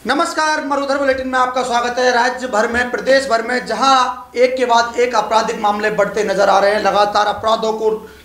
नमस्कार, मरुधर बुलेटिन में आपका स्वागत है। राज्य भर में, प्रदेश भर में जहां एक के बाद एक आपराधिक मामले बढ़ते नजर आ रहे हैं, लगातार अपराधों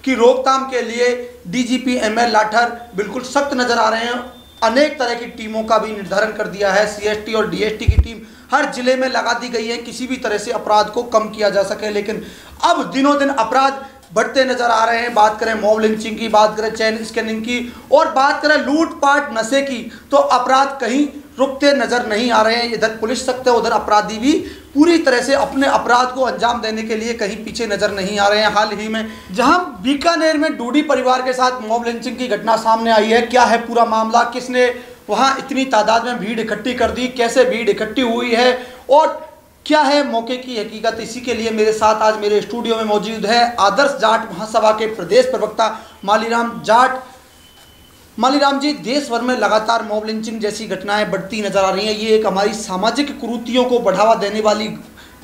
की रोकथाम के लिए डीजीपी एमएल लाठर बिल्कुल सख्त नजर आ रहे हैं। अनेक तरह की टीमों का भी निर्धारण कर दिया है। सीएसटी और डीएसटी की टीम हर जिले में लगा दी गई है, किसी भी तरह से अपराध को कम किया जा सके। लेकिन अब दिनों दिन अपराध बढ़ते नजर आ रहे हैं। बात करें मॉब लिंचिंग की, बात करें चेन स्कैनिंग की और बात करें लूटपाट नशे की, तो अपराध कहीं रुकते नजर नहीं आ रहे हैं। इधर पुलिस सख्त है, उधर अपराधी भी पूरी तरह से अपने अपराध को अंजाम देने के लिए कहीं पीछे नजर नहीं आ रहे हैं। हाल ही में जहां बीकानेर में डूडी परिवार के साथ मॉब लिंचिंग की घटना सामने आई है, क्या है पूरा मामला, किसने वहां इतनी तादाद में भीड़ इकट्ठी कर दी, कैसे भीड़ इकट्ठी हुई है और क्या है मौके की हकीकत, इसी के लिए मेरे साथ आज मेरे स्टूडियो में मौजूद है आदर्श जाट महासभा के प्रदेश प्रवक्ता मालीराम जाट। मालीराम जी, देश भर में लगातार मॉब लिंचिंग जैसी घटनाएं बढ़ती नजर आ रही हैं। ये एक हमारी सामाजिक कुरीतियों को बढ़ावा देने वाली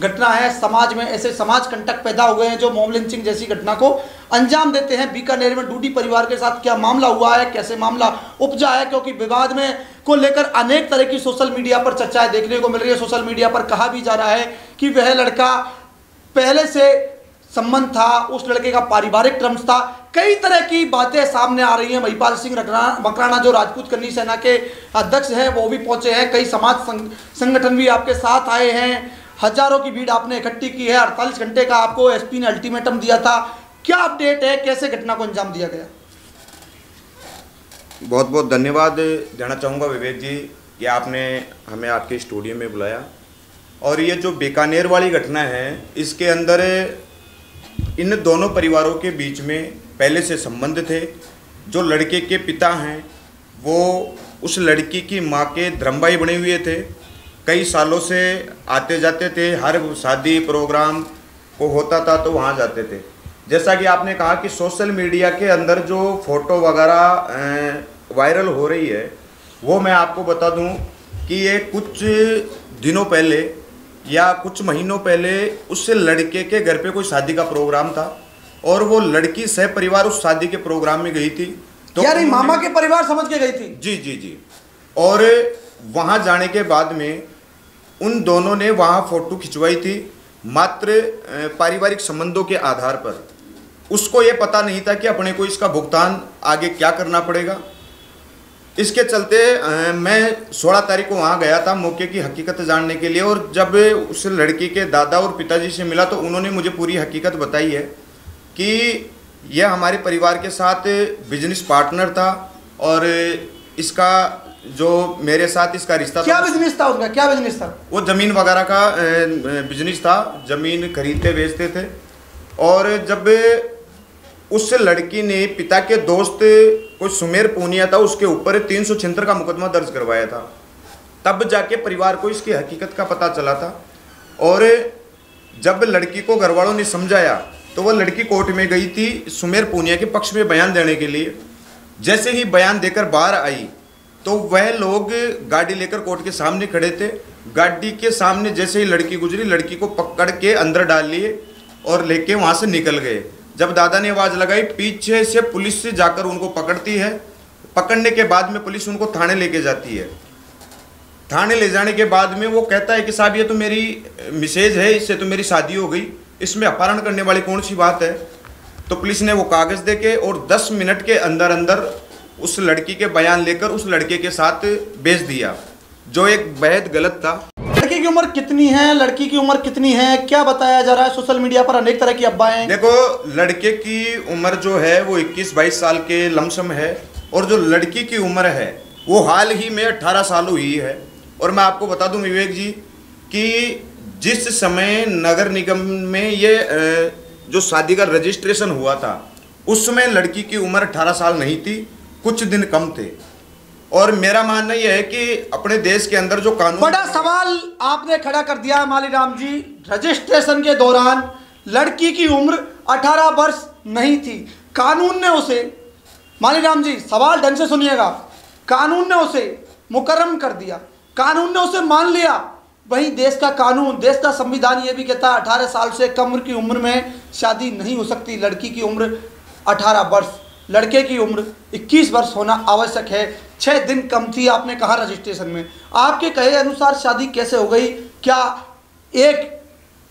घटना है। समाज में ऐसे समाज कंटक पैदा हुए हैं जो मॉब लिंचिंग जैसी घटना को अंजाम देते हैं। बीकानेर में डूडी परिवार के साथ क्या मामला हुआ है, कैसे मामला उपजा है, क्योंकि विवाद में को लेकर अनेक तरह की सोशल मीडिया पर चर्चाएं देखने को मिल रही है। सोशल मीडिया पर कहा भी जा रहा है कि वह लड़का पहले से संबंध था, उस लड़के का पारिवारिक टर्म्स था। कई तरह की बातें सामने आ रही हैं। महिपाल सिंह मकराना जो राजपूत कन्नी सेना के अध्यक्ष हैं वो भी पहुंचे हैं। कई समाज संगठन भी आपके साथ आए हैं। हजारों की भीड़ आपने इकट्ठी की है। 48 घंटे का आपको एसपी ने अल्टीमेटम दिया था। क्या अपडेट है, कैसे घटना को अंजाम दिया गया? बहुत बहुत धन्यवाद देना चाहूँगा विवेक जी कि आपने हमें आपके स्टूडियो में बुलाया। और ये जो बीकानेर वाली घटना है, इसके अंदर इन दोनों परिवारों के बीच में पहले से संबंध थे। जो लड़के के पिता हैं वो उस लड़की की माँ के धर्मभाई बने हुए थे। कई सालों से आते जाते थे, हर शादी प्रोग्राम को होता था तो वहाँ जाते थे। जैसा कि आपने कहा कि सोशल मीडिया के अंदर जो फ़ोटो वगैरह वायरल हो रही है, वो मैं आपको बता दूं कि ये कुछ दिनों पहले या कुछ महीनों पहले उस लड़के के घर पे कोई शादी का प्रोग्राम था और वो लड़की सह परिवार उस शादी के प्रोग्राम में गई थी। तो यार मामा के परिवार समझ के गई थी? जी जी जी। और वहाँ जाने के बाद में उन दोनों ने वहाँ फ़ोटो खिंचवाई थी मात्र पारिवारिक संबंधों के आधार पर। उसको ये पता नहीं था कि अपने को इसका भुगतान आगे क्या करना पड़ेगा। इसके चलते मैं 16 तारीख को वहाँ गया था मौके की हकीकत जानने के लिए। और जब उस लड़की के दादा और पिताजी से मिला तो उन्होंने मुझे पूरी हकीकत बताई है कि यह हमारे परिवार के साथ बिजनेस पार्टनर था और इसका जो मेरे साथ इसका रिश्ता क्या बिजनेस था उनका? क्या बिजनेस था? वो ज़मीन वगैरह का बिजनेस था, ज़मीन खरीदते बेचते थे। और जब उस लड़की ने पिता के दोस्त कोई सुमेर पूनिया था, उसके ऊपर 376 का मुकदमा दर्ज करवाया था, तब जाके परिवार को इसकी हकीकत का पता चला था। और जब लड़की को घर वालों ने समझाया तो वह लड़की कोर्ट में गई थी सुमेर पूनिया के पक्ष में बयान देने के लिए। जैसे ही बयान देकर बाहर आई तो वह लोग गाड़ी लेकर कोर्ट के सामने खड़े थे। गाड़ी के सामने जैसे ही लड़की गुजरी, लड़की को पकड़ के अंदर डाल लिए और लेके वहाँ से निकल गए। जब दादा ने आवाज़ लगाई, पीछे से पुलिस से जाकर उनको पकड़ती है। पकड़ने के बाद में पुलिस उनको थाने लेके जाती है। थाने ले जाने के बाद में वो कहता है कि साहब ये तो मेरी मिसेज है, इससे तो मेरी शादी हो गई, इसमें अपहरण करने वाली कौन सी बात है। तो पुलिस ने वो कागज़ दे के और 10 मिनट के अंदर अंदर उस लड़की के बयान लेकर उस लड़के के साथ भेज दिया, जो एक बेहद गलत था। लड़की की उम्र कितनी है? लड़की की उम्र कितनी है? क्या बताया जा रहा है? सोशल मीडिया पर अनेक तरह की अफवाहें। देखो, लड़के की उम्र जो है वो 21-22 साल के लमसम है और जो लड़की की उम्र है वो हाल ही में 18 साल हुई है। और मैं आपको बता दूं विवेक जी कि जिस समय नगर निगम में ये जो शादी का रजिस्ट्रेशन हुआ था उस समय लड़की की उम्र 18 साल नहीं थी, कुछ दिन कम थे। और मेरा मानना यह है कि अपने देश के अंदर जो कानून, बड़ा सवाल आपने खड़ा कर दिया मालीराम जी। रजिस्ट्रेशन के दौरान लड़की की उम्र 18 वर्ष नहीं थी। कानून ने उसे, मालीराम जी सवाल ढंग से सुनिएगा, कानून ने उसे मुकर्रम कर दिया, कानून ने उसे मान लिया। वहीं देश का कानून, देश का संविधान ये भी कहता है 18 साल से कम की उम्र में शादी नहीं हो सकती। लड़की की उम्र 18 वर्ष। लड़के की उम्र 21 वर्ष होना आवश्यक है। 6 दिन कम थी आपने कहा रजिस्ट्रेशन में। आपके कहे अनुसार शादी कैसे हो गई? क्या एक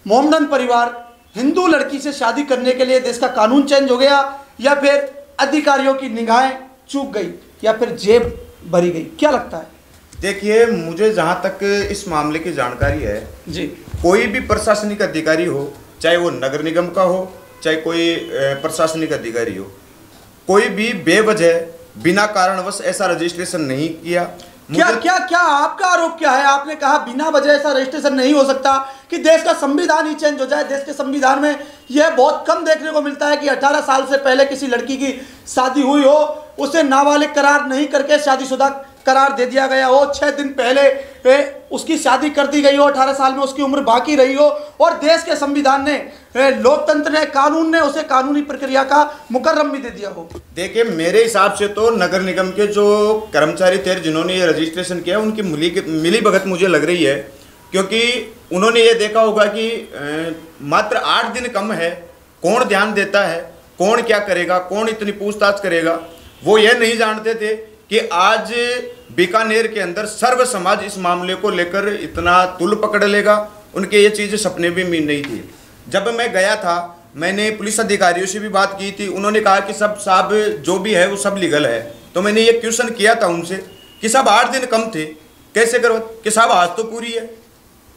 मोमडन परिवार हिंदू लड़की से शादी करने के लिए देश का कानून चेंज हो गया, या फिर अधिकारियों की निगाहें चूक गई, या फिर जेब भरी गई? क्या लगता है? देखिए, मुझे जहाँ तक इस मामले की जानकारी है जी, कोई भी प्रशासनिक अधिकारी हो, चाहे वो नगर निगम का हो, चाहे कोई प्रशासनिक अधिकारी हो, कोई भी बेवजह बिना कारणवश ऐसा रजिस्ट्रेशन नहीं किया। क्या क्या क्या आपका आरोप क्या है? आपने कहा बिना वजह ऐसा रजिस्ट्रेशन नहीं हो सकता कि देश का संविधान ही चेंज हो जाए। देश के संविधान में यह बहुत कम देखने को मिलता है कि 18 साल से पहले किसी लड़की की शादी हुई हो, उसे नाबालिग करार नहीं करके शादीशुदा करार दे दिया गया हो। 6 दिन पहले उसकी शादी कर दी गई हो, 18 साल में उसकी उम्र बाकी रही हो, और देश के संविधान ने, लोकतंत्र ने, कानून ने उसे कानूनी प्रक्रिया का मुकर्रम भी दे दिया हो। देखिए, मेरे हिसाब से तो नगर निगम के जो कर्मचारी थे जिन्होंने ये रजिस्ट्रेशन किया, उनकी मिली भगत मुझे लग रही है, क्योंकि उन्होंने ये देखा होगा कि मात्र 8 दिन कम है, कौन ध्यान देता है, कौन क्या करेगा, कौन इतनी पूछताछ करेगा। वो ये नहीं जानते थे कि आज बीकानेर के अंदर सर्व समाज इस मामले को लेकर इतना तुल पकड़ लेगा। उनके ये चीज़ें सपने भी में नहीं थी। जब मैं गया था, मैंने पुलिस अधिकारियों से भी बात की थी। उन्होंने कहा कि सब साहब जो भी है वो सब लीगल है। तो मैंने ये क्वेश्चन किया था उनसे कि साहब 8 दिन कम थे, कैसे करो? कि साहब आज तो पूरी है।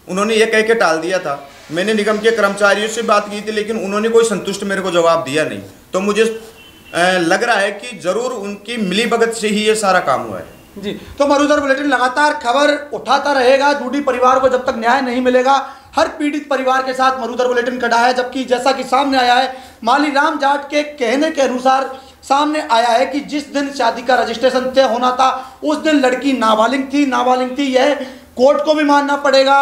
उन्होंने ये कह के टाल दिया था। मैंने निगम के कर्मचारियों से बात की थी, लेकिन उन्होंने कोई संतुष्ट मेरे को जवाब दिया नहीं। तो मुझे लग रहा है कि जरूर उनकी मिलीभगत से ही ये सारा काम हुआ है। जी, तो मरुधर बुलेटिन लगातार खबर उठाता रहेगा। डूडी परिवार को जब तक न्याय नहीं मिलेगा, हर पीड़ित परिवार के साथ मरुधर बुलेटिन खड़ा है। जबकि जैसा कि सामने आया है, मालीराम जाट के कहने के अनुसार सामने आया है कि जिस दिन शादी का रजिस्ट्रेशन तय होना था, उस दिन लड़की नाबालिग थी। यह कोर्ट को भी मानना पड़ेगा,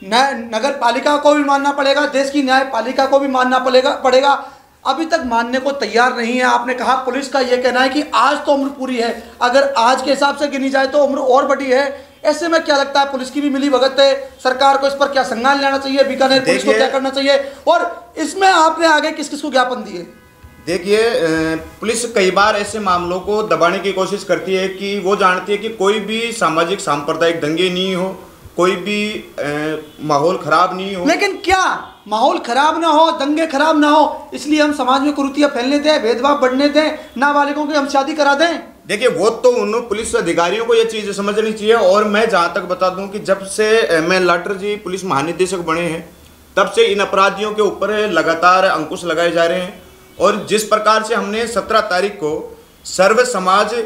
नगर पालिका को भी मानना पड़ेगा, देश की न्यायपालिका को भी मानना पड़ेगा। अभी तक मानने को तैयार नहीं है। आपने कहा पुलिस का यह कहना है कि आज तो उम्र पूरी है, अगर आज के हिसाब से गिनी जाए तो उम्र और बड़ी है। ऐसे में क्या लगता है, पुलिस की भी मिली भगत है? सरकार को इस पर क्या संज्ञान लेना चाहिए? बीकानेर पुलिस को क्या करना चाहिए? और इसमें आपने आगे किस किस को ज्ञापन दिए? देखिए, पुलिस कई बार ऐसे मामलों को दबाने की कोशिश करती है कि वो जानती है कि कोई भी सामाजिक सांप्रदायिक दंगे नहीं हो, कोई भी माहौल खराब नहीं हो। लेकिन क्या माहौल खराब ना हो, दंगे खराब ना हो, इसलिए हम समाज में कुरीतियां फैलने दें, भेदभाव बढ़ने दें, नाबालिगों की हम शादी करा दें? देखिए, वो तो उन पुलिस अधिकारियों को ये चीज़ समझनी चाहिए। और मैं जहाँ तक बता दूं कि जब से एम.एल. लाठर जी पुलिस महानिदेशक बने हैं, तब से इन अपराधियों के ऊपर लगातार अंकुश लगाए जा रहे हैं। और जिस प्रकार से हमने 17 तारीख को सर्व समाज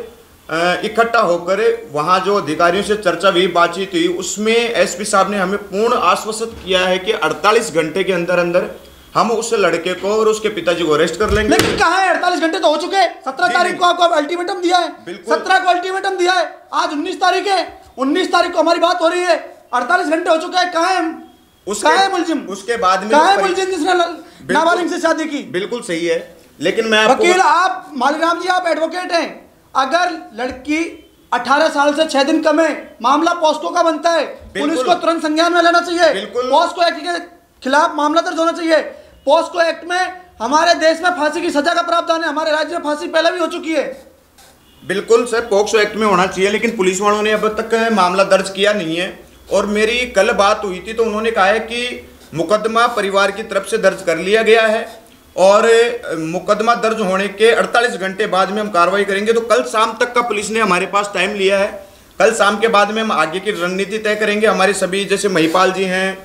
इकट्ठा होकर वहाँ जो अधिकारियों से चर्चा हुई, बातचीत हुई, उसमें एसपी साहब ने हमें पूर्ण आश्वस्त किया है कि 48 घंटे के अंदर अंदर हम उस लड़के को और उसके पिताजी को अरेस्ट कर लेंगे। लेकिन कहाँ है? 48 घंटे तो हो चुके हैं। 17 तारीख को आपको अल्टीमेटम दिया है, 17 को अल्टीमेटम दिया है, आज 19 तारीख है, 19 तारीख को हमारी बात हो रही है, 48 घंटे हो चुके हैं। कहाँ है मुलजिम? उसके बाद में कहाँ है मुलजिम जिसने नाबालिग से शादी की? बिल्कुल सही है, लेकिन मैं वकील, आप मालीराम जी, आप एडवोकेट हैं। अगर लड़की 18 साल से 6 दिन कम है, मामला पॉस्को का बनता है, पुलिस को तुरंत संज्ञान में लेना चाहिए। पॉस्को एक्ट के खिलाफ मामला दर्ज होना चाहिए। पॉस्को एक्ट में हमारे देश में फांसी की सजा का प्रावधान है, हमारे राज्य में फांसी पहले भी हो चुकी है। बिल्कुल सर, पॉक्सो एक्ट में होना चाहिए, लेकिन पुलिस वालों ने अब तक मामला दर्ज किया नहीं है। और मेरी कल बात हुई थी तो उन्होंने कहा है कि मुकदमा परिवार की तरफ से दर्ज कर लिया गया है और मुकदमा दर्ज होने के 48 घंटे बाद में हम कार्रवाई करेंगे। तो कल शाम तक का पुलिस ने हमारे पास टाइम लिया है। कल शाम के बाद में हम आगे की रणनीति तय करेंगे। हमारे सभी, जैसे महिपाल जी हैं,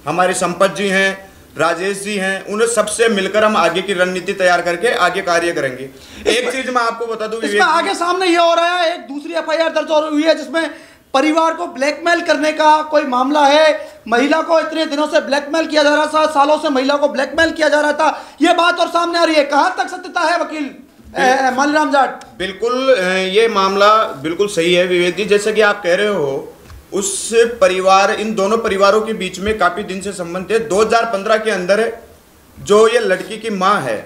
हमारे संपत जी हैं, राजेश जी हैं, उन सबसे मिलकर हम आगे की रणनीति तैयार करके आगे कार्य करेंगे। एक चीज मैं आपको बता दूं, इसमें आगे सामने ये हो रहा है, एक दूसरी एफआईआर दर्ज हुई है जिसमें परिवार को ब्लैकमेल करने का कोई मामला है। महिला को इतने दिनों से ब्लैकमेल किया जा रहा था, सालों से महिला को ब्लैकमेल किया जा रहा था, ये बात और सामने आ रही है। कहां तक सत्यता है वकील मालीराम जाट? बिल्कुल, ये मामला बिल्कुल सही है विवेक जी, जैसे कि आप कह रहे हो। उस परिवार, इन दोनों परिवारों के बीच में काफी दिन से संबंध थे। 2015 के अंदर जो ये लड़की की माँ है,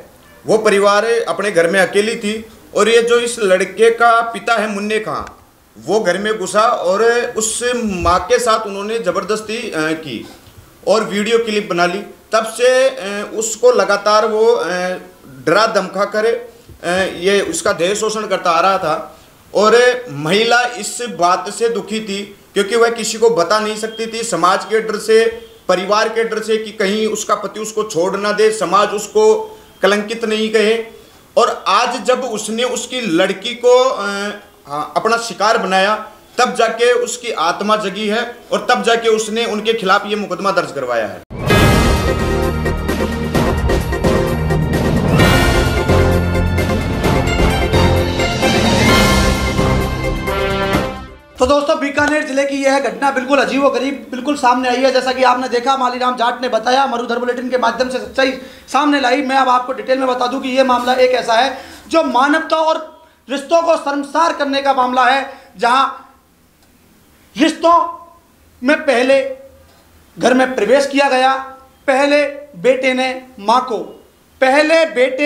वो परिवार अपने घर में अकेली थी और ये जो इस लड़के का पिता है मुन्ने खां, वो घर में घुसा और उस माँ के साथ उन्होंने ज़बरदस्ती की और वीडियो क्लिप बना ली। तब से उसको लगातार वो डरा धमका कर ये उसका देह शोषण करता आ रहा था। और महिला इस बात से दुखी थी क्योंकि वह किसी को बता नहीं सकती थी, समाज के डर से, परिवार के डर से कि कहीं उसका पति उसको छोड़ ना दे, समाज उसको कलंकित नहीं कहे। और आज जब उसने उसकी लड़की को अपना शिकार बनाया, तब जाके उसकी आत्मा जगी है और तब जाके उसने उनके खिलाफ ये मुकदमा दर्ज करवाया है। तो दोस्तों, बीकानेर जिले की यह घटना बिल्कुल अजीबोगरीब बिल्कुल सामने आई है। जैसा कि आपने देखा, मालीराम जाट ने बताया, मरुधर बुलेटिन के माध्यम से सच्चाई सामने लाई। मैं अब आपको डिटेल में बता दूं कि यह मामला एक ऐसा है जो मानवता और रिश्तों को शर्मसार करने का मामला है, जहां रिश्तों में पहले घर में प्रवेश किया गया, पहले बेटे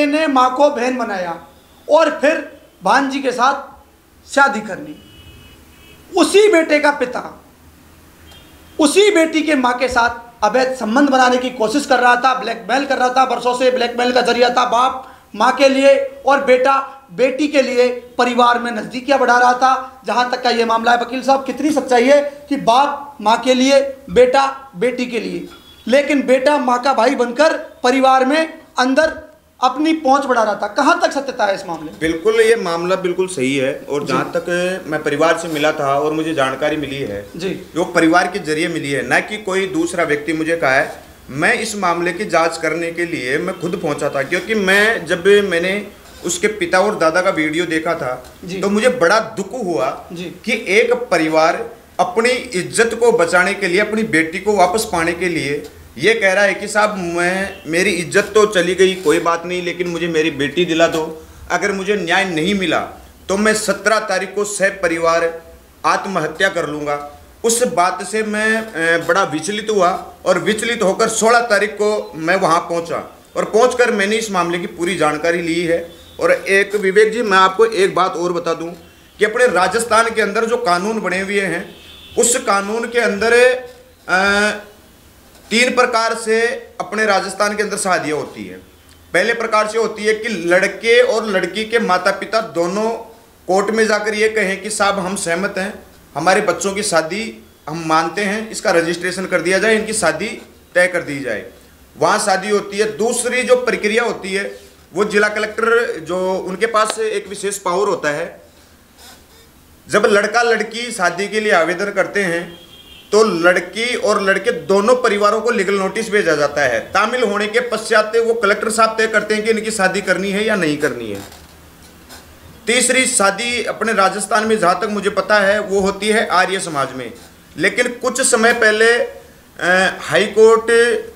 ने माँ को बहन बनाया और फिर भांजी के साथ शादी कर ली। उसी बेटे का पिता उसी बेटी के माँ के साथ अवैध संबंध बनाने की कोशिश कर रहा था, ब्लैकमेल कर रहा था। वर्षों से ब्लैकमेल का जरिया था। बाप माँ के लिए और बेटा बेटी के लिए परिवार में नज़दीकियाँ बढ़ा रहा था। जहाँ तक का ये मामला है, वकील साहब, कितनी सच्चाई है कि बाप माँ के लिए, बेटा बेटी के लिए, लेकिन बेटा माँ का भाई बनकर परिवार में अंदर अपनी पहुंच बढ़ा रहा था। कहां तक सत्यता है इस मामले में? बिल्कुल, ये मामला बिल्कुल सही है। और जहां तक मैं परिवार से मिला था और मुझे जानकारी मिली है जी, जो परिवार के जरिए मिली है, ना कि कोई दूसरा व्यक्ति मुझे कहा है। मैं इस मामले की जांच करने के लिए मैं खुद पहुंचा था, क्योंकि जब मैंने उसके पिता और दादा का वीडियो देखा था तो मुझे बड़ा दुख हुआ कि एक परिवार अपनी इज्जत को बचाने के लिए, अपनी बेटी को वापस पाने के लिए ये कह रहा है कि साहब मेरी इज्जत तो चली गई, कोई बात नहीं, लेकिन मुझे मेरी बेटी दिला दो। अगर मुझे न्याय नहीं मिला तो मैं 17 तारीख को सह परिवार आत्महत्या कर लूँगा। उस बात से मैं बड़ा विचलित हुआ और विचलित होकर 16 तारीख को मैं वहाँ पहुँचा और पहुँचकर मैंने इस मामले की पूरी जानकारी ली है। और एक विवेक जी, मैं आपको एक बात और बता दूँ कि अपने राजस्थान के अंदर जो कानून बने हुए हैं, उस कानून के अंदर 3 प्रकार से अपने राजस्थान के अंदर शादियाँ होती है। पहले प्रकार से होती है कि लड़के और लड़की के माता पिता दोनों कोर्ट में जाकर ये कहें कि साहब हम सहमत हैं, हमारे बच्चों की शादी हम मानते हैं, इसका रजिस्ट्रेशन कर दिया जाए, इनकी शादी तय कर दी जाए, वहाँ शादी होती है। दूसरी जो प्रक्रिया होती है वो जिला कलेक्टर, जो उनके पास एक विशेष पावर होता है, जब लड़का लड़की शादी के लिए आवेदन करते हैं तो लड़की और लड़के दोनों परिवारों को लीगल नोटिस भेजा जाता है। तामील होने के पश्चात वो कलेक्टर साहब तय करते हैं कि इनकी शादी करनी है या नहीं करनी है। तीसरी शादी अपने राजस्थान में जहाँ तक मुझे पता है वो होती है आर्य समाज में। लेकिन कुछ समय पहले हाई कोर्ट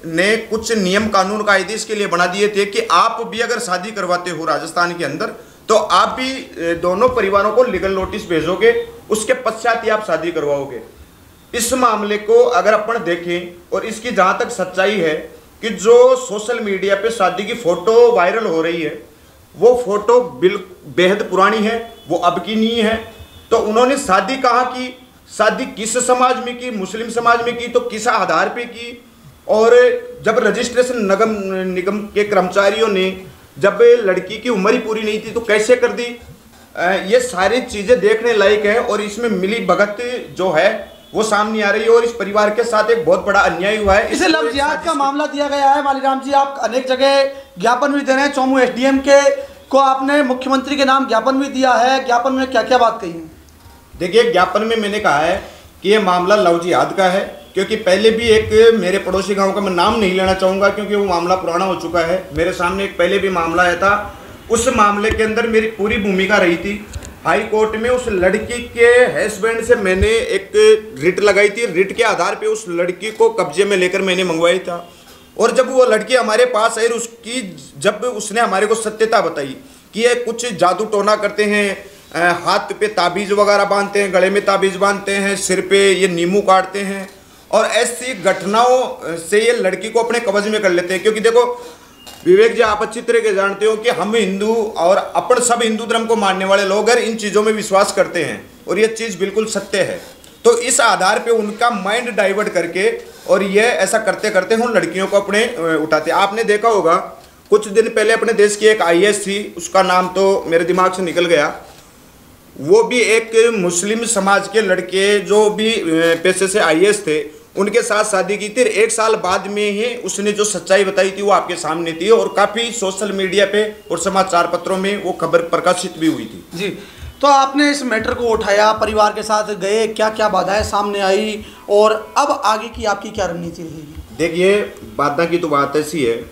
ने कुछ नियम कानून कायदे इसके लिए बना दिए थे कि आप भी अगर शादी करवाते हो राजस्थान के अंदर तो आप भी दोनों परिवारों को लीगल नोटिस भेजोगे, उसके पश्चात ही आप शादी करवाओगे। इस मामले को अगर अपन देखें और इसकी जहाँ तक सच्चाई है कि जो सोशल मीडिया पे शादी की फ़ोटो वायरल हो रही है, वो फ़ोटो बेहद पुरानी है, वो अब की नहीं है। तो उन्होंने शादी कहाँ की, शादी किस समाज में की, मुस्लिम समाज में की तो किस आधार पे की, और जब रजिस्ट्रेशन निगम के कर्मचारियों ने जब लड़की की उम्र ही पूरी नहीं थी तो कैसे कर दी, ये सारी चीज़ें देखने लायक है। और इसमें मिली भगत जो है वो सामने आ रही है और इस परिवार के साथ एक बहुत बड़ा अन्याय हुआ है। इसे लव जिहाद का मामला दिया गया है। मालीराम जी, आप अनेक जगह ज्ञापन भी दे रहे हैं, चौमू एसडीएम को आपने मुख्यमंत्री के नाम ज्ञापन भी दिया है। ज्ञापन में क्या क्या बात कही है? देखिए, ज्ञापन में मैंने कहा है कि ये मामला लव जिहाद का है, क्योंकि पहले भी एक मेरे पड़ोसी गांव का मैं नाम नहीं लेना चाहूँगा क्योंकि वो मामला पुराना हो चुका है, मेरे सामने एक पहले भी मामला आया था। उस मामले के अंदर मेरी पूरी भूमिका रही थी। हाई कोर्ट में उस लड़की के हस्बैंड से मैंने एक रिट लगाई थी, रिट के आधार पे उस लड़की को कब्जे में लेकर मैंने मंगवाई था। और जब वो लड़की हमारे पास आई, जब उसने हमारे को सत्यता बताई कि ये कुछ जादू टोना करते हैं, हाथ पे ताबीज़ वगैरह बांधते हैं, गले में ताबीज़ बांधते हैं, सिर पे ये नींबू काटते हैं, और ऐसी घटनाओं से ये लड़की को अपने कब्जे में कर लेते हैं। क्योंकि देखो विवेक जी, आप अच्छी तरह के जानते हो कि हम हिंदू और अपन सब हिंदू धर्म को मानने वाले लोग हैं, इन चीज़ों में विश्वास करते हैं और ये चीज़ बिल्कुल सत्य है। तो इस आधार पे उनका माइंड डाइवर्ट करके और ये ऐसा करते करते उन लड़कियों को अपने उठाते। आपने देखा होगा कुछ दिन पहले अपने देश की एक आईएएस थी, उसका नाम तो मेरे दिमाग से निकल गया, वो भी एक मुस्लिम समाज के लड़के जो भी पेशे से आईएएस थे उनके साथ शादी की थी। 1 साल बाद में ही उसने जो सच्चाई बताई थी वो आपके सामने थी और काफ़ी सोशल मीडिया पे और समाचार पत्रों में वो खबर प्रकाशित भी हुई थी। जी, तो आपने इस मैटर को उठाया, परिवार के साथ गए, क्या क्या बाधाएं सामने आई और अब आगे की आपकी क्या रणनीति रहेगी? देखिए, बाधा की तो बात ऐसी है,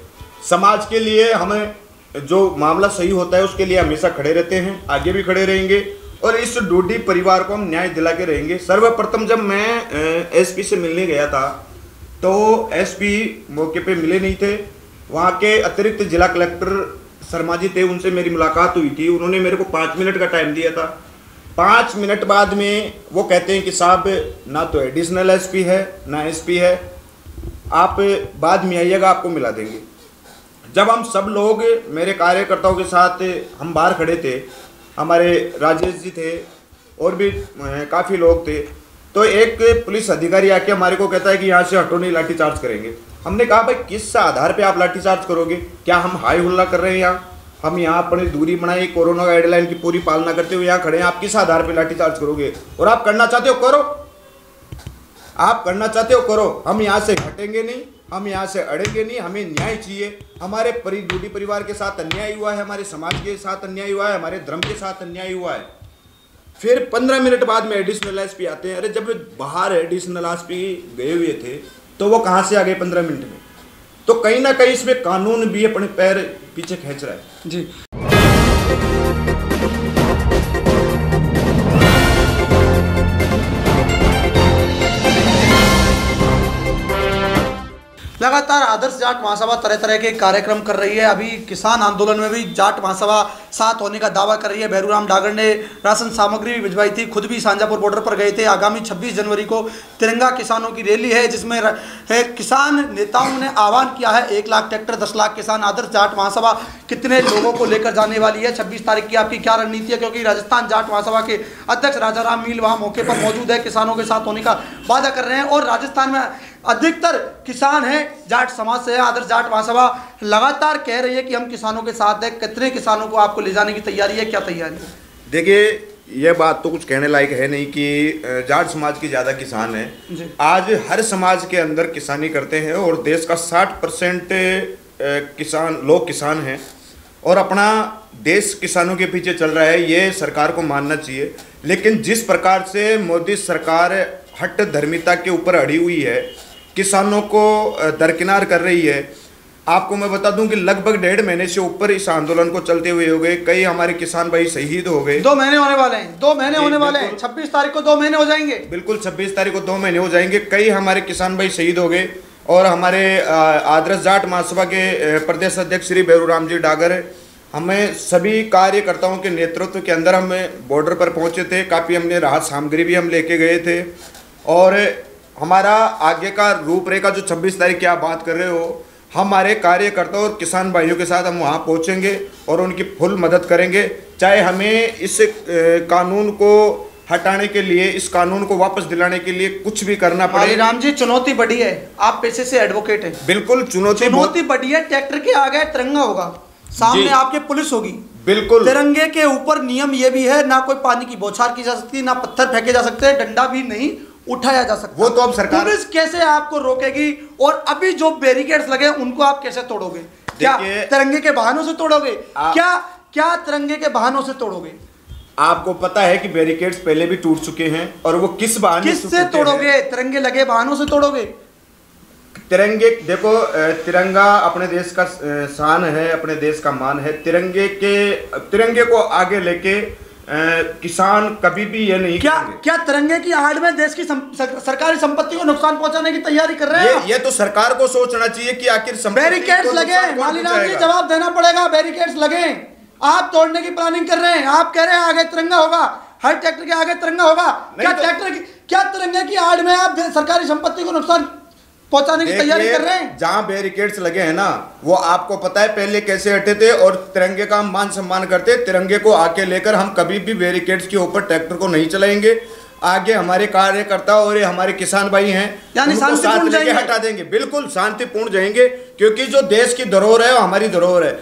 समाज के लिए हमें जो मामला सही होता है उसके लिए हमेशा खड़े रहते हैं, आगे भी खड़े रहेंगे और इस डूडी परिवार को हम न्याय दिला के रहेंगे। सर्वप्रथम जब मैं एसपी से मिलने गया था तो एसपी मौके पे मिले नहीं थे, वहाँ के अतिरिक्त जिला कलेक्टर शर्मा जी थे, उनसे मेरी मुलाकात हुई थी। उन्होंने मेरे को 5 मिनट का टाइम दिया था। 5 मिनट बाद में वो कहते हैं कि साहब ना तो एडिशनल एसपी है ना एसपी है, आप बाद में आइएगा, आपको मिला देंगे। जब हम सब लोग मेरे कार्यकर्ताओं के साथ हम बाहर खड़े थे, हमारे राजेश जी थे और भी काफ़ी लोग थे, तो एक पुलिस अधिकारी आके हमारे को कहता है कि यहाँ से हटो नहीं, लाठीचार्ज करेंगे। हमने कहा भाई किस आधार पे आप लाठीचार्ज करोगे? क्या हम हाई हुल्ला कर रहे हैं यहाँ? हम यहाँ अपनी दूरी बनाई, कोरोना गाइडलाइन की पूरी पालना करते हुए यहाँ खड़े हैं, आप किस आधार पे लाठीचार्ज करोगे? और आप करना चाहते हो करो, आप करना चाहते हो करो, हम यहाँ से हटेंगे नहीं, हम यहाँ से अड़ेंगे नहीं, हमें न्याय चाहिए। हमारे डूडी परिवार के साथ अन्याय हुआ है, हमारे समाज के साथ अन्याय हुआ है, हमारे धर्म के साथ अन्याय हुआ है। फिर 15 मिनट बाद में एडिशनल एसपी आते हैं। अरे जब बाहर एडिशनल एसपी गए हुए थे तो वो कहाँ से आ गए 15 मिनट में? तो कहीं ना कहीं इसमें कानून भी अपने पैर पीछे खींच रहा है। जी, लगातार आदर्श जाट महासभा तरह तरह के कार्यक्रम कर रही है। अभी किसान आंदोलन में भी जाट महासभा साथ होने का दावा कर रही है। भैरूराम डागर ने राशन सामग्री भी भिजवाई थी, खुद भी सांजापुर बॉर्डर पर गए थे। आगामी 26 जनवरी को तिरंगा किसानों की रैली है जिसमें किसान नेताओं ने आह्वान किया है 1 लाख ट्रैक्टर 10 लाख किसान। आदर्श जाट महासभा कितने लोगों को लेकर जाने वाली है? 26 तारीख की आपकी क्या रणनीति है? क्योंकि राजस्थान जाट महासभा के अध्यक्ष राजाराम मील वहाँ मौके पर मौजूद है, किसानों के साथ होने का वादा कर रहे हैं और राजस्थान में अधिकतर किसान हैं जाट समाज से है। आदर्श जाट महासभा लगातार कह रही है कि हम किसानों के साथ हैं। कितने किसानों को आपको ले जाने की तैयारी है, क्या तैयारी है? देखिए, यह बात तो कुछ कहने लायक है नहीं कि जाट समाज की ज़्यादा किसान है। आज हर समाज के अंदर किसानी करते हैं और देश का 60% लोग किसान हैं और अपना देश किसानों के पीछे चल रहा है, ये सरकार को मानना चाहिए। लेकिन जिस प्रकार से मोदी सरकार हट धर्मिता के ऊपर अड़ी हुई है, किसानों को दरकिनार कर रही है, आपको मैं बता दूं कि लगभग 1.5 महीने से ऊपर इस आंदोलन को चलते हुए हो गए। कई हमारे किसान भाई शहीद हो गए। 2 महीने होने वाले हैं, 2 महीने होने वाले हैं। 26 तारीख को 2 महीने हो जाएंगे। बिल्कुल, 26 तारीख को 2 महीने हो जाएंगे। कई हमारे किसान भाई शहीद हो गए और हमारे आदर्श जाट महासभा के प्रदेश अध्यक्ष श्री भैरूराम जी डागर, हमें सभी कार्यकर्ताओं के नेतृत्व के अंदर हम बॉर्डर पर पहुंचे थे। काफ़ी हमने राहत सामग्री भी हम लेके गए थे और हमारा आगे का रूपरेखा जो 26 तारीख की आप बात कर रहे हो, हमारे कार्यकर्ता और किसान भाइयों के साथ हम वहाँ पहुँचेंगे और उनकी फुल मदद करेंगे। चाहे हमें इस कानून को हटाने के लिए, इस कानून को वापस दिलाने के लिए कुछ भी करना पड़े। राम जी, चुनौती बड़ी है, आप पेशे से एडवोकेट हैं। बिल्कुल, चुनौती बड़ी है। ट्रैक्टर के आगे तिरंगा होगा, सामने आपके पुलिस होगी। बिल्कुल, तिरंगे के ऊपर नियम ये भी है, ना कोई पानी की बौछार की जा सकती, ना पत्थर फेंके जा सकते, डंडा भी नहीं उठाया जा सकता। वो तो अब सरकार, पुलिस कैसे आपको रोकेगी? और अभी जो बैरिकेड्स लगे उनको आप कैसे तोड़ोगे? क्या तिरंगे के बहानों से तोड़ोगे? क्या तिरंगे के बहानों से तोड़ोगे? आपको पता है कि बैरिकेड्स पहले भी टूट चुके हैं और वो किस बहाने, किससे तोड़ोगे? तिरंगे लगे बहानों से तोड़ोगे? तिरंगे, देखो, तिरंगा अपने देश का शान है, अपने देश का मान है। तिरंगे को आगे लेके किसान कभी भी ये नहीं क्या तिरंगे की आड़ में देश की सरकारी संपत्ति को नुकसान पहुंचाने की तैयारी कर रहे हैं? ये तो सरकार को सोचना चाहिए कि आखिर बैरिकेड्स लगे, मालीलाल जी जवाब देना पड़ेगा। बैरिकेड्स लगे, आप तोड़ने की प्लानिंग कर रहे हैं। आप कह रहे हैं आगे तिरंगा होगा, हर ट्रैक्टर के आगे तिरंगा होगा। क्या तिरंगे की आड़ में आप सरकारी संपत्ति को नुकसान पहुंचाने की तैयारी कर रहे हैं? जहां बैरिकेड्स लगे हैं ना, वो आपको पता है पहले कैसे हटे थे और तिरंगे का हम मान सम्मान करते। तिरंगे को आके लेकर हम कभी भी बैरिकेड्स के ऊपर ट्रैक्टर को नहीं चलाएंगे। आगे हमारे कार्यकर्ता और हमारे किसान भाई हैं, यानी उनको साथ लेके हटा देंगे। बिल्कुल शांतिपूर्ण जाएंगे, क्योंकि जो देश की धरोहर है वो हमारी धरोहर है।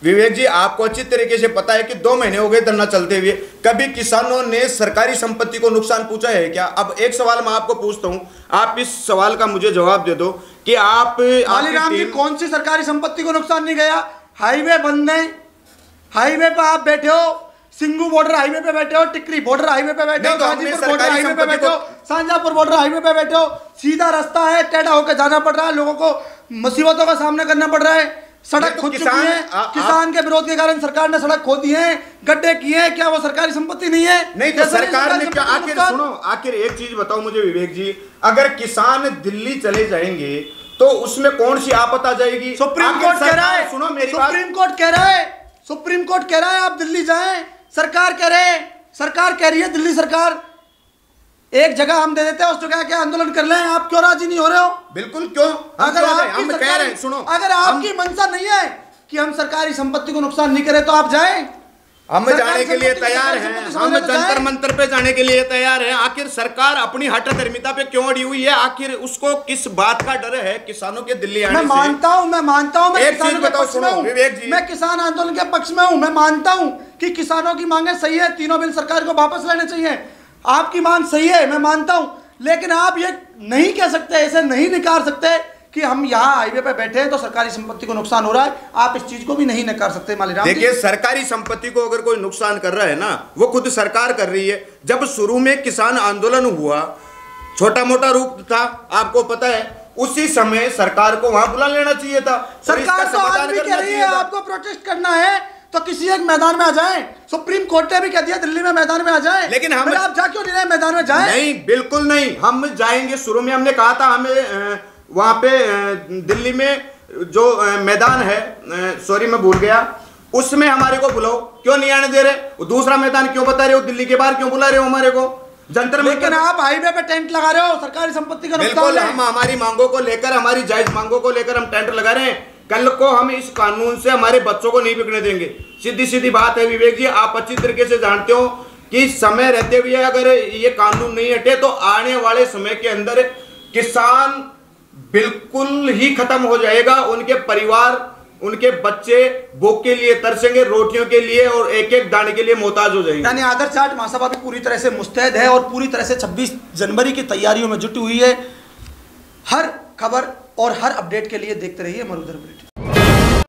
विवेक जी, आपको अच्छी तरीके से पता है कि 2 महीने हो गए धरना चलते हुए, कभी किसानों ने सरकारी संपत्ति को नुकसान पूछा है क्या? अब एक सवाल मैं आपको पूछता हूं, आप इस सवाल का मुझे जवाब दे दो कि आप मालीराम जी, कौन सी सरकारी संपत्ति को नुकसान नहीं गया? हाईवे बंद है, हाईवे पे आप बैठे हो, सिंगू बॉर्डर हाईवे पे बैठे हो, टिकरी बॉर्डर हाईवे पे बैठे हो, गाजीपुर बॉर्डर हाईवे पे बैठे हो, शाहजहांपुर बॉर्डर हाईवे पे बैठे हो, सीधा रास्ता है, टेढ़ा होकर जाना पड़ रहा है, लोगों को मुसीबतों का सामना करना पड़ रहा है, सड़क खुद चुकी है, किसान के विरोध के कारण सरकार ने सड़क खोदी है, गड्ढे किए हैं, क्या वो सरकारी संपत्ति नहीं है? नहीं तो सरकार ने क्या, आखिर सुनो, आखिर एक चीज बताओ मुझे विवेक जी, अगर किसान दिल्ली चले जाएंगे तो उसमें कौन सी आफत आ जाएगी? सुप्रीम कोर्ट कह रहा है, सुनो मेरी बात, सुप्रीम कोर्ट कह रहा है आप दिल्ली जाएं, सरकार कह रही है, दिल्ली सरकार एक जगह हम दे देते हैं, उस जगह के आंदोलन कर लें, आप क्यों राजी नहीं हो रहे हो? बिल्कुल, क्यों? अगर हम कह रहे हैं, सुनो, अगर आपकी मंशा नहीं है कि हम सरकारी संपत्ति को नुकसान नहीं करें तो आप जाएं, हम जाने के लिए तैयार हैं, हम जंतर मंतर पे जाने के लिए तैयार हैं। आखिर सरकार अपनी हठधर्मिता पे क्यों अड़ी हुई है? आखिर उसको किस बात का डर है किसानों के दिल्ली आने से? मैं मानता हूं, एक चीज बताओ, सुनो विवेक जी, मैं किसान आंदोलन के पक्ष में हूं, मैं मानता हूं कि किसानों की मांगे सही है, तीनों बिल सरकार को वापस लेने चाहिए, आपकी मांग सही है, मैं मानता हूं, लेकिन आप ये नहीं कह सकते, ऐसे नहीं निकाल सकते कि हम यहाँ हाईवे पे बैठे हैं तो सरकारी संपत्ति को नुकसान हो रहा है, आप इस चीज को भी नहीं नकार सकते मालीराम जी। देखिए, सरकारी संपत्ति को अगर कोई नुकसान कर रहा है ना, वो खुद सरकार कर रही है। जब शुरू में किसान आंदोलन हुआ, छोटा मोटा रूप था, आपको पता है, उसी समय सरकार को वहां बुला लेना चाहिए था। सरकार तो आज भी कह रही है आपको प्रोटेस्ट करना है तो किसी एक मैदान में आ जाएं, सुप्रीम कोर्ट ने भी कह दिया दिल्ली में मैदान में आ जाएं, लेकिन हम आप जा क्यों नहीं रहे मैदान में? जाएं नहीं, बिल्कुल नहीं, हम जाएंगे। शुरू में हमने कहा था हमें वहां पे दिल्ली में जो मैदान है, सॉरी मैं भूल गया, उसमें हमारे को बुलाओ, क्यों नहीं आने दे रहे? दूसरा मैदान क्यों बता रहे हो? दिल्ली के बाहर क्यों बुला रहे हो हमारे को? जंतर मंतर, लेकिन आप हाईवे पे टेंट लगा रहे हो, सरकारी संपत्ति का नुकसान बिल्कुल, है। हम हमारी मांगों को लेकर, हमारी जायज मांगों को लेकर हम टेंट लगा रहे हैं। कल को हम इस कानून से हमारे बच्चों को नहीं बिकने देंगे। सीधी सीधी बात है विवेक जी, आप अच्छी तरीके से जानते हो कि समय रहते हुए अगर ये कानून नहीं हटे तो आने वाले समय के अंदर किसान बिल्कुल ही खत्म हो जाएगा, उनके परिवार, उनके बच्चे भूख के लिए तरसेंगे, रोटियों के लिए और एक एक दाने के लिए मोहताज हो जाएंगे। यानी आदर्श जाट महासभा भी पूरी तरह से मुस्तैद है और पूरी तरह से 26 जनवरी की तैयारियों में जुटी हुई है। हर खबर और हर अपडेट के लिए देखते रहिए मरुधर बुलेटिन।